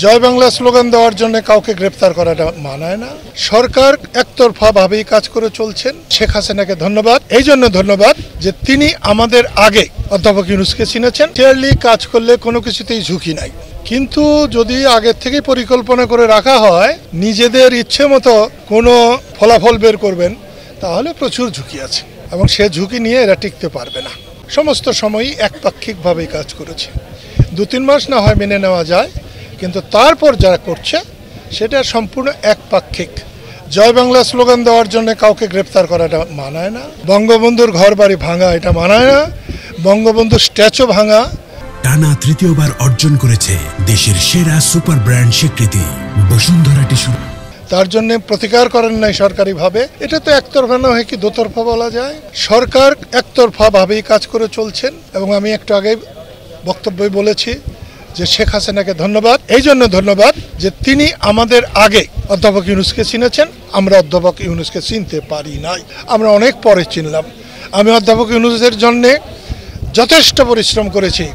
জয় Bangla slogan দেওয়ার জন্য কাউকে গ্রেফতার করাটা মানায় না। সরকার একতরফা ভাবেই কাজ করে চলছেন। শেখ হাসিনাকে ধন্যবাদ, এই জন্য ধন্যবাদ যে তিনি আমাদের আগে অধ্যাপক ইউনূসকে চিনেছেন। ক্লিয়ারলি কাজ করলে কোনো কিছুতেই ঝুঁকি নাই, কিন্তু যদি আগের থেকে পরিকল্পনা করে রাখা হয় নিজেদের ইচ্ছে মতো কোনো ফলাফল বের করবেন, তাহলে প্রচুর ঝুঁকি আছে এবং সে ঝুঁকি নিয়ে এরা টিকতে পারবে না। সমস্ত সময়ই একপাক্ষিকভাবেই কাজ করেছে। 2-3 মাস না হয় মেনে নেওয়া যায়, কিন্তু তারপর যারা করছে সেটা সম্পূর্ণ একপাক্ষিক। জয় বাংলা স্লোগান দেওয়ার জন্য কাউকে গ্রেফতার করাটা মানায় না। বঙ্গবন্ধুর ঘর বাড়ি ভাঙা এটা মানায় না। বঙ্গবন্ধুর স্ট্যাচু ভাঙা। টানা তৃতীয়বার অর্জন করেছে দেশের সেরা সুপার ব্র্যান্ড স্বীকৃতি বসুন্ধরা টিস্যু। তার জন্য প্রতিকার করেন নাই সরকারিভাবে। এটা তো একতরফা না হয় কি দোতরফা বলা যায়। সরকার একতরফা ভাবেই কাজ করে চলছেন এবং আমি একটু আগে বক্তব্যে বলেছি যে শেখ হাসিনাকে ধন্যবাদ, এই জন্য ধন্যবাদ যে তিনি আমাদের আগে অধ্যাপক ইউনূসকে চিনেছেন। আমরা অধ্যাপক ইউনূসকে চিনতে পারি নাই, আমরা অনেক পরে চিনলাম। আমি অধ্যাপক ইউনূসের জন্যে যথেষ্ট পরিশ্রম করেছি।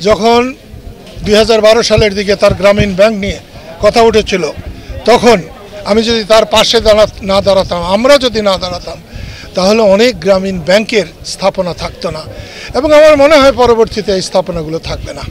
যখন 2012 সালের দিকে তার গ্রামীণ ব্যাংক নিয়ে কথা উঠেছিল, তখন আমি যদি তার পাশে না দাঁড়াতাম, আমরা যদি না দাঁড়াতাম, তাহলে অনেক গ্রামীণ ব্যাংকের স্থাপনা থাকতো না এবং আমার মনে হয় পরবর্তীতে এই স্থাপনাগুলো থাকবে না।